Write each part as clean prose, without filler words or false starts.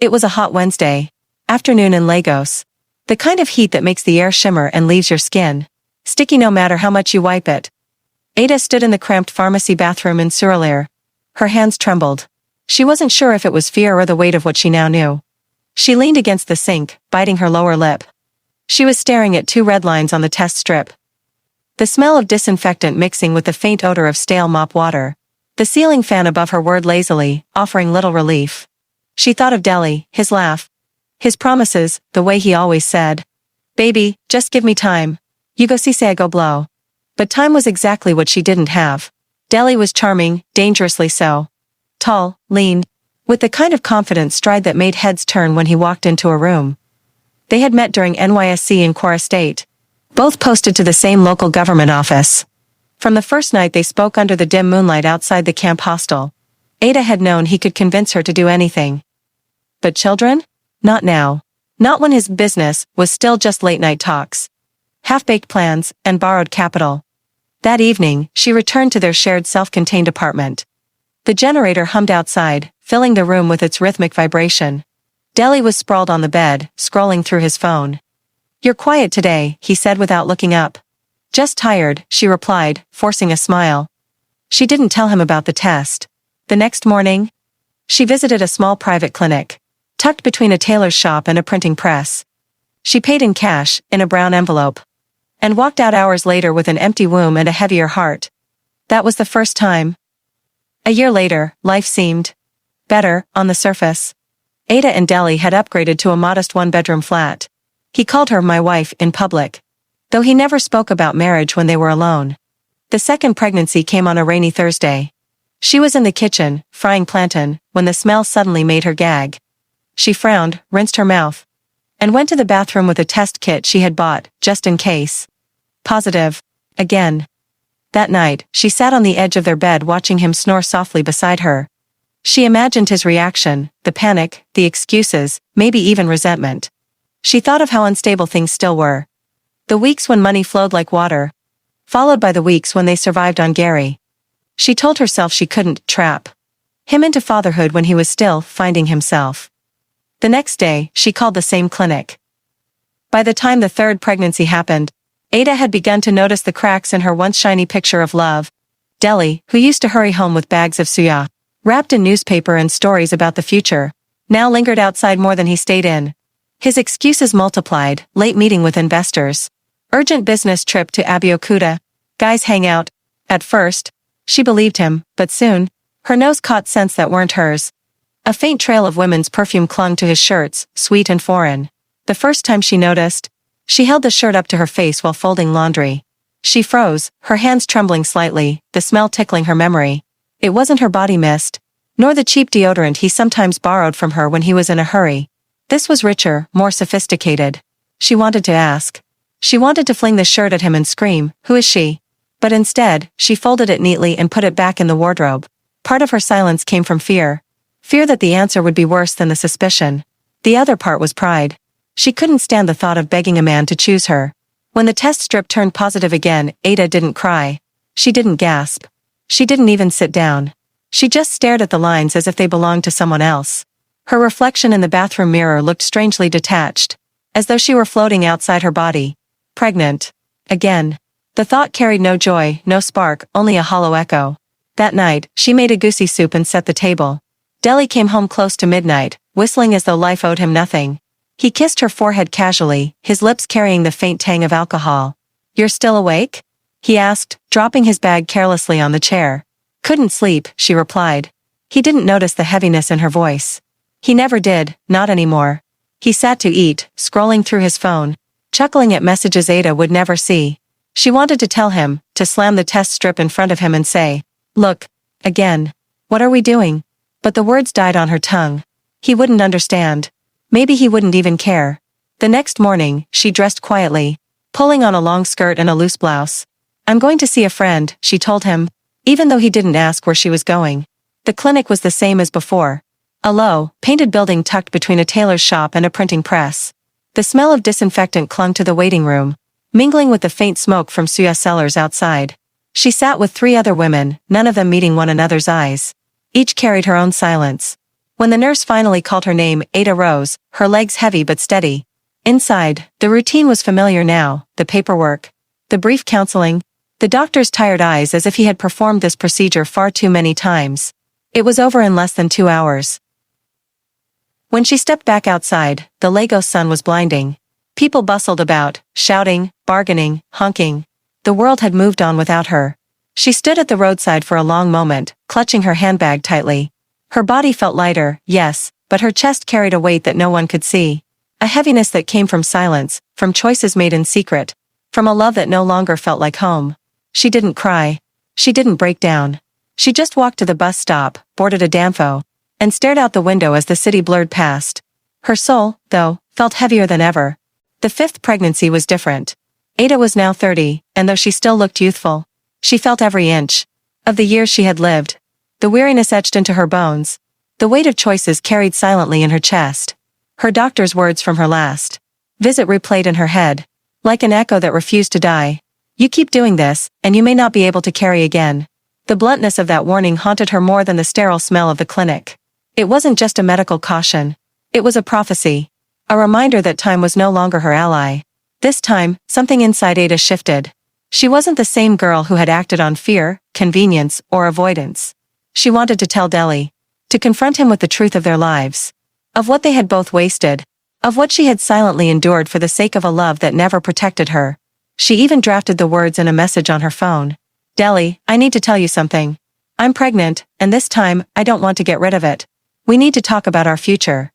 It was a hot Wednesday afternoon in Lagos. The kind of heat that makes the air shimmer and leaves your skin sticky no matter how much you wipe it. Ada stood in the cramped pharmacy bathroom in Surulere. Her hands trembled. She wasn't sure if it was fear or the weight of what she now knew. She leaned against the sink, biting her lower lip. She was staring at 2 red lines on the test strip. The smell of disinfectant mixing with the faint odor of stale mop water. The ceiling fan above her whirred lazily, offering little relief. She thought of Deli, his laugh. His promises, the way he always said, "Baby, just give me time. You go see say I go blow." But time was exactly what she didn't have. Deli was charming, dangerously so. Tall, lean, with the kind of confident stride that made heads turn when he walked into a room. They had met during NYSC in Kwara State. Both posted to the same local government office. From the first night they spoke under the dim moonlight outside the camp hostel. Ada had known he could convince her to do anything. But children? Not now. Not when his business was still just late-night talks, half-baked plans, and borrowed capital. That evening, she returned to their shared self-contained apartment. The generator hummed outside, filling the room with its rhythmic vibration. Deli was sprawled on the bed, scrolling through his phone. "You're quiet today," he said without looking up. "Just tired," she replied, forcing a smile. She didn't tell him about the test. The next morning, she visited a small private clinic, tucked between a tailor's shop and a printing press. She paid in cash, in a brown envelope, and walked out hours later with an empty womb and a heavier heart. That was the first time. A year later, life seemed better, on the surface. Ada and Deli had upgraded to a modest 1-bedroom flat. He called her my wife in public, though he never spoke about marriage when they were alone. The second pregnancy came on a rainy Thursday. She was in the kitchen, frying plantain, when the smell suddenly made her gag. She frowned, rinsed her mouth, and went to the bathroom with a test kit she had bought, just in case. Positive. Again. That night, she sat on the edge of their bed watching him snore softly beside her. She imagined his reaction, the panic, the excuses, maybe even resentment. She thought of how unstable things still were. The weeks when money flowed like water, followed by the weeks when they survived on Gary. She told herself she couldn't trap him into fatherhood when he was still finding himself. The next day, she called the same clinic. By the time the third pregnancy happened, Ada had begun to notice the cracks in her once shiny picture of love. Deli, who used to hurry home with bags of suya, wrapped in newspaper and stories about the future, now lingered outside more than he stayed in. His excuses multiplied: late meeting with investors, urgent business trip to Abeokuta, guys hangout. At first, she believed him, but soon, her nose caught scents that weren't hers. A faint trail of women's perfume clung to his shirts, sweet and foreign. The first time she noticed, she held the shirt up to her face while folding laundry. She froze, her hands trembling slightly, the smell tickling her memory. It wasn't her body mist, nor the cheap deodorant he sometimes borrowed from her when he was in a hurry. This was richer, more sophisticated. She wanted to ask. She wanted to fling the shirt at him and scream, "Who is she?" But instead, she folded it neatly and put it back in the wardrobe. Part of her silence came from fear. Fear that the answer would be worse than the suspicion. The other part was pride. She couldn't stand the thought of begging a man to choose her. When the test strip turned positive again, Ada didn't cry. She didn't gasp. She didn't even sit down. She just stared at the lines as if they belonged to someone else. Her reflection in the bathroom mirror looked strangely detached, as though she were floating outside her body. Pregnant. Again. The thought carried no joy, no spark, only a hollow echo. That night, she made a goosey soup and set the table. Deli came home close to midnight, whistling as though life owed him nothing. He kissed her forehead casually, his lips carrying the faint tang of alcohol. "You're still awake?" he asked, dropping his bag carelessly on the chair. "Couldn't sleep," she replied. He didn't notice the heaviness in her voice. He never did, not anymore. He sat to eat, scrolling through his phone, chuckling at messages Ada would never see. She wanted to tell him, to slam the test strip in front of him and say, "Look, again. What are we doing?" But the words died on her tongue. He wouldn't understand. Maybe he wouldn't even care. The next morning, she dressed quietly, pulling on a long skirt and a loose blouse. "I'm going to see a friend," she told him, even though he didn't ask where she was going. The clinic was the same as before. A low, painted building tucked between a tailor's shop and a printing press. The smell of disinfectant clung to the waiting room, mingling with the faint smoke from suya cellars outside. She sat with 3 other women, none of them meeting one another's eyes. Each carried her own silence. When the nurse finally called her name, Ada rose, her legs heavy but steady. Inside, the routine was familiar now, the paperwork, the brief counseling, the doctor's tired eyes as if he had performed this procedure far too many times. It was over in less than 2 hours. When she stepped back outside, the Lagos sun was blinding. People bustled about, shouting, bargaining, honking. The world had moved on without her. She stood at the roadside for a long moment, clutching her handbag tightly. Her body felt lighter, yes, but her chest carried a weight that no one could see. A heaviness that came from silence, from choices made in secret, from a love that no longer felt like home. She didn't cry. She didn't break down. She just walked to the bus stop, boarded a Danfo, and stared out the window as the city blurred past. Her soul, though, felt heavier than ever. The 5th pregnancy was different. Ada was now 30, and though she still looked youthful, she felt every inch of the years she had lived. The weariness etched into her bones. The weight of choices carried silently in her chest. Her doctor's words from her last visit replayed in her head, like an echo that refused to die. You keep doing this, and you may not be able to carry again. The bluntness of that warning haunted her more than the sterile smell of the clinic. It wasn't just a medical caution. It was a prophecy. A reminder that time was no longer her ally. This time, something inside Ada shifted. She wasn't the same girl who had acted on fear, convenience, or avoidance. She wanted to tell Deli, to confront him with the truth of their lives, of what they had both wasted, of what she had silently endured for the sake of a love that never protected her. She even drafted the words in a message on her phone. Deli, I need to tell you something. I'm pregnant, and this time, I don't want to get rid of it. We need to talk about our future.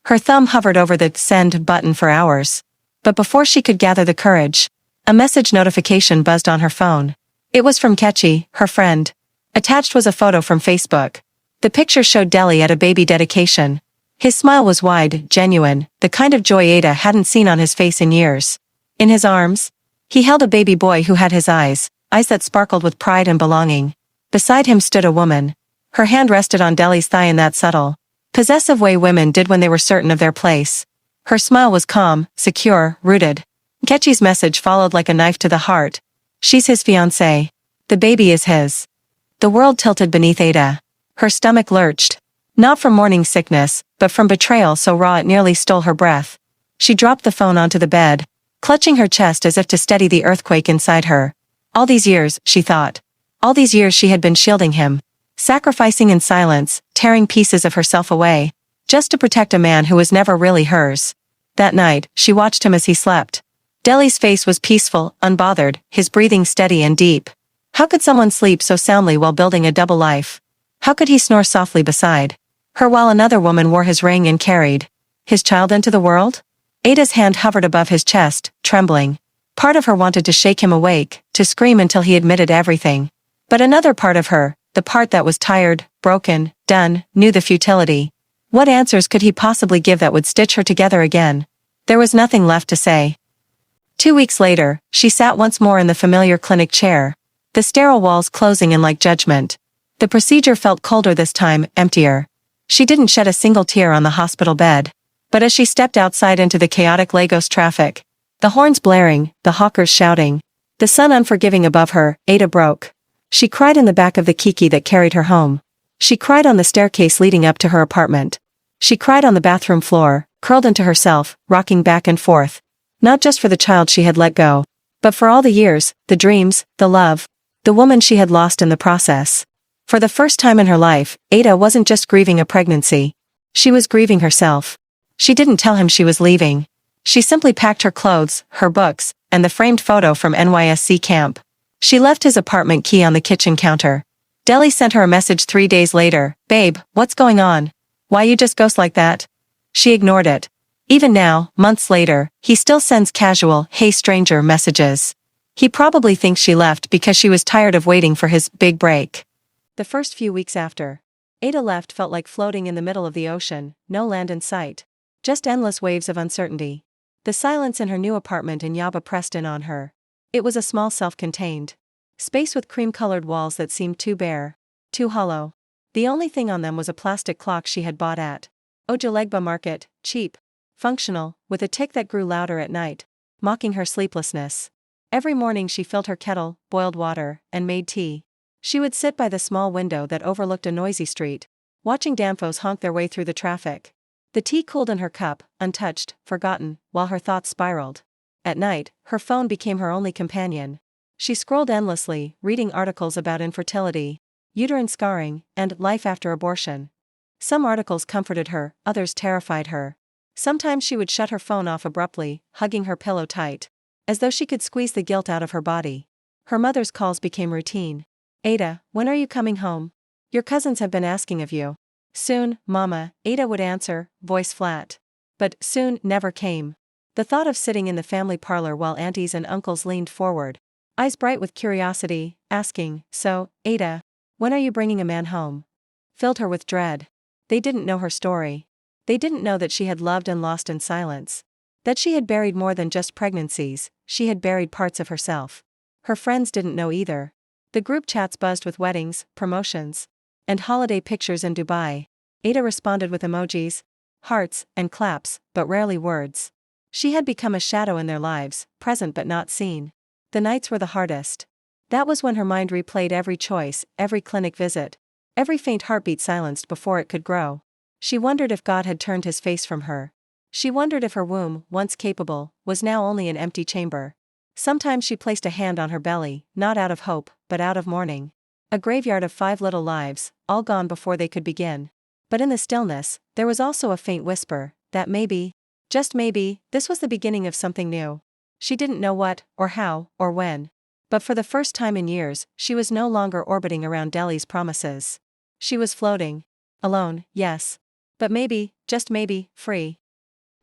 Her thumb hovered over the send button for hours. But before she could gather the courage, a message notification buzzed on her phone. It was from Kechi, her friend. Attached was a photo from Facebook. The picture showed Deli at a baby dedication. His smile was wide, genuine, the kind of joy Ada hadn't seen on his face in years. In his arms, he held a baby boy who had his eyes that sparkled with pride and belonging. Beside him stood a woman. Her hand rested on Deli's thigh in that subtle, possessive way women did when they were certain of their place. Her smile was calm, secure, rooted. Kechi's message followed like a knife to the heart. She's his fiancée. The baby is his. The world tilted beneath Ada. Her stomach lurched. Not from morning sickness, but from betrayal so raw it nearly stole her breath. She dropped the phone onto the bed, clutching her chest as if to steady the earthquake inside her. All these years, she thought. All these years she had been shielding him, sacrificing in silence, tearing pieces of herself away, just to protect a man who was never really hers. That night, she watched him as he slept. Deli's face was peaceful, unbothered, his breathing steady and deep. How could someone sleep so soundly while building a double life? How could he snore softly beside her while another woman wore his ring and carried his child into the world? Ada's hand hovered above his chest, trembling. Part of her wanted to shake him awake, to scream until he admitted everything. But another part of her, the part that was tired, broken, done, knew the futility. What answers could he possibly give that would stitch her together again? There was nothing left to say. 2 weeks later, she sat once more in the familiar clinic chair, the sterile walls closing in like judgment. The procedure felt colder this time, emptier. She didn't shed a single tear on the hospital bed. But as she stepped outside into the chaotic Lagos traffic, the horns blaring, the hawkers shouting, the sun unforgiving above her, Ada broke. She cried in the back of the Kiki that carried her home. She cried on the staircase leading up to her apartment. She cried on the bathroom floor, curled into herself, rocking back and forth. Not just for the child she had let go, but for all the years, the dreams, the love, the woman she had lost in the process. For the first time in her life, Ada wasn't just grieving a pregnancy. She was grieving herself. She didn't tell him she was leaving. She simply packed her clothes, her books, and the framed photo from NYSC camp. She left his apartment key on the kitchen counter. Deli sent her a message 3 days later. Babe, what's going on? Why you just ghost like that? She ignored it. Even now, months later, he still sends casual, hey stranger messages. He probably thinks she left because she was tired of waiting for his big break. The first few weeks after Ada left felt like floating in the middle of the ocean, no land in sight. Just endless waves of uncertainty. The silence in her new apartment in Yaba pressed in on her. It was a small self-contained space with cream-colored walls that seemed too bare, too hollow. The only thing on them was a plastic clock she had bought at Ojuelegba Market, cheap, functional, with a tick that grew louder at night, mocking her sleeplessness. Every morning she filled her kettle, boiled water, and made tea. She would sit by the small window that overlooked a noisy street, watching Danfoss honk their way through the traffic. The tea cooled in her cup, untouched, forgotten, while her thoughts spiraled. At night, her phone became her only companion. She scrolled endlessly, reading articles about infertility, uterine scarring, and life after abortion. Some articles comforted her, others terrified her. Sometimes she would shut her phone off abruptly, hugging her pillow tight, as though she could squeeze the guilt out of her body. Her mother's calls became routine. "Ada, when are you coming home? Your cousins have been asking of you." "Soon, Mama," Ada would answer, voice flat. But soon never came. The thought of sitting in the family parlor while aunties and uncles leaned forward, eyes bright with curiosity, asking, "So, Ada, when are you bringing a man home?" filled her with dread. They didn't know her story. They didn't know that she had loved and lost in silence. That she had buried more than just pregnancies, she had buried parts of herself. Her friends didn't know either. The group chats buzzed with weddings, promotions, and holiday pictures in Dubai. Ada responded with emojis, hearts, and claps, but rarely words. She had become a shadow in their lives, present but not seen. The nights were the hardest. That was when her mind replayed every choice, every clinic visit, every faint heartbeat silenced before it could grow. She wondered if God had turned his face from her. She wondered if her womb, once capable, was now only an empty chamber. Sometimes she placed a hand on her belly, not out of hope, but out of mourning. A graveyard of 5 little lives, all gone before they could begin. But in the stillness, there was also a faint whisper, that maybe, just maybe, this was the beginning of something new. She didn't know what, or how, or when. But for the first time in years, she was no longer orbiting around Delhi's promises. She was floating. Alone, yes. But maybe, just maybe, free.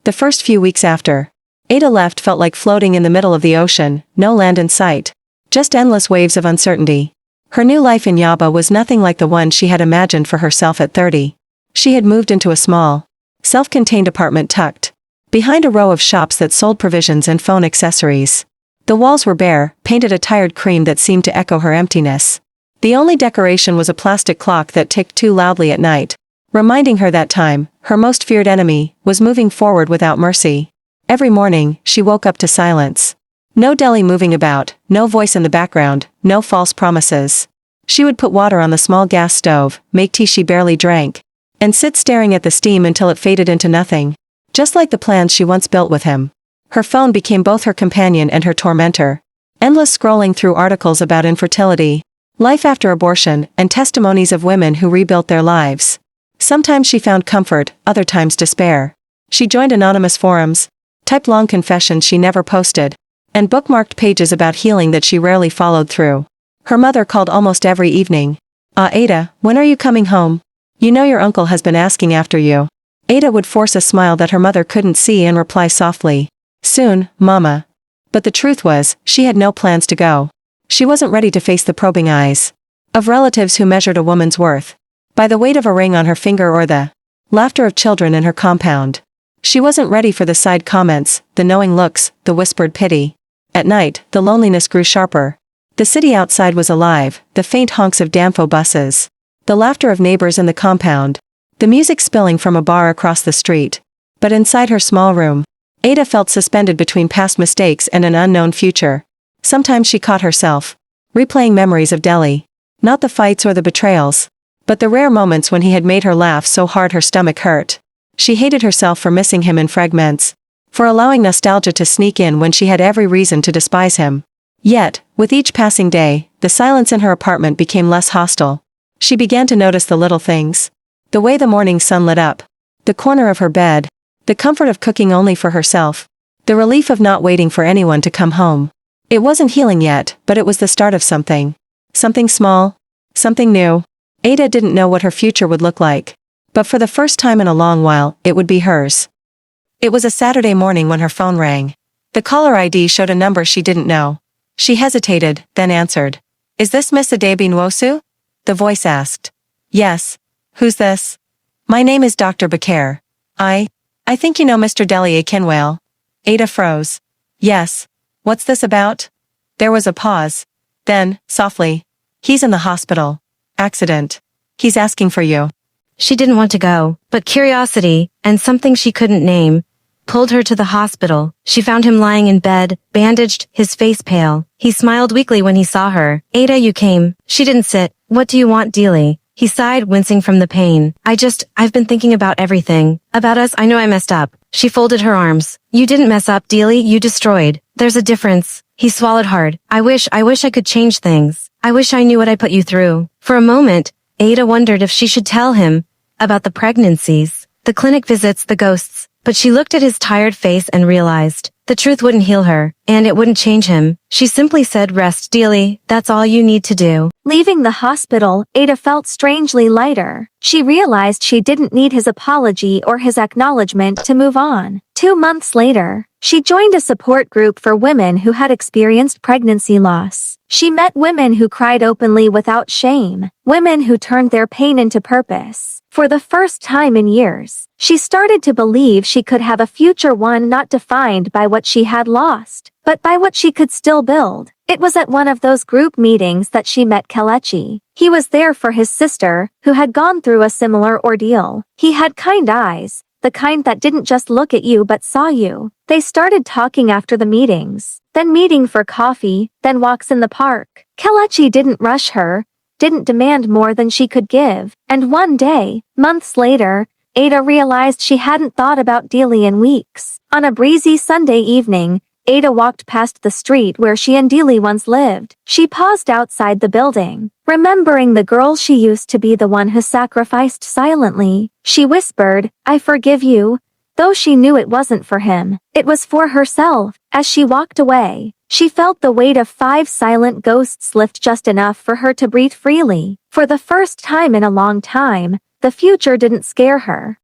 The first few weeks after Ada left felt like floating in the middle of the ocean, no land in sight. Just endless waves of uncertainty. Her new life in Yaba was nothing like the one she had imagined for herself at 30. She had moved into a small, self-contained apartment tucked behind a row of shops that sold provisions and phone accessories. The walls were bare, painted a tired cream that seemed to echo her emptiness. The only decoration was a plastic clock that ticked too loudly at night, reminding her that time, her most feared enemy, was moving forward without mercy. Every morning, she woke up to silence. No Delhi moving about, no voice in the background, no false promises. She would put water on the small gas stove, make tea she barely drank, and sit staring at the steam until it faded into nothing. Just like the plans she once built with him. Her phone became both her companion and her tormentor. Endless scrolling through articles about infertility, life after abortion, and testimonies of women who rebuilt their lives. Sometimes she found comfort, other times despair. She joined anonymous forums, typed long confessions she never posted, and bookmarked pages about healing that she rarely followed through. Her mother called almost every evening. Ada, when are you coming home? You know your uncle has been asking after you." Ada would force a smile that her mother couldn't see and reply softly, "Soon, Mama." But the truth was, she had no plans to go. She wasn't ready to face the probing eyes of relatives who measured a woman's worth by the weight of a ring on her finger or the laughter of children in her compound. She wasn't ready for the side comments, the knowing looks, the whispered pity. At night, the loneliness grew sharper. The city outside was alive, the faint honks of Danfo buses, the laughter of neighbors in the compound, the music spilling from a bar across the street. But inside her small room, Ada felt suspended between past mistakes and an unknown future. Sometimes she caught herself replaying memories of Delhi. Not the fights or the betrayals, but the rare moments when he had made her laugh so hard her stomach hurt. She hated herself for missing him in fragments, for allowing nostalgia to sneak in when she had every reason to despise him. Yet, with each passing day, the silence in her apartment became less hostile. She began to notice the little things. The way the morning sun lit up, the corner of her bed, the comfort of cooking only for herself, the relief of not waiting for anyone to come home. It wasn't healing yet, but it was the start of something. Something small, something new. Ada didn't know what her future would look like, but for the first time in a long while, it would be hers. It was a Saturday morning when her phone rang. The caller ID showed a number she didn't know. She hesitated, then answered. "Is this Miss Adebi Nwosu?" The voice asked. "Yes. Who's this?" "My name is Dr. Bakare. I think you know Mr. Delhi Akinwale." Ada froze. "Yes. What's this about?" There was a pause. Then, softly. "He's in the hospital. Accident. He's asking for you." She didn't want to go, but curiosity, and something she couldn't name, pulled her to the hospital. She found him lying in bed, bandaged, his face pale. He smiled weakly when he saw her. "Ada, you came." She didn't sit. "What do you want, Dealey?" He sighed, wincing from the pain. I've been thinking about everything. About us, I know I messed up. She folded her arms. You didn't mess up, Dealey, you destroyed. There's a difference. He swallowed hard. I wish I could change things. I wish I knew what I put you through. For a moment, Ada wondered if she should tell him about the pregnancies, the clinic visits, the ghosts, but she looked at his tired face and realized the truth wouldn't heal her, and it wouldn't change him. She simply said, rest, Dealey, that's all you need to do. Leaving the hospital, Ada felt strangely lighter. She realized she didn't need his apology or his acknowledgement to move on. 2 months later, she joined a support group for women who had experienced pregnancy loss. She met women who cried openly without shame, women who turned their pain into purpose. For the first time in years, she started to believe she could have a future, one not defined by what she had lost, but by what she could still build. It was at one of those group meetings that she met Kelechi. He was there for his sister, who had gone through a similar ordeal. He had kind eyes, the kind that didn't just look at you but saw you. They started talking after the meetings, then meeting for coffee, then walks in the park. Kelechi didn't rush her, didn't demand more than she could give, and one day, months later, Ada realized she hadn't thought about Dealey in weeks. On a breezy Sunday evening, Ada walked past the street where she and Dealey once lived. She paused outside the building, remembering the girl she used to be, the one who sacrificed silently. She whispered, I forgive you, though she knew it wasn't for him. It was for herself. As she walked away, she felt the weight of 5 silent ghosts lift just enough for her to breathe freely. For the first time in a long time, the future didn't scare her.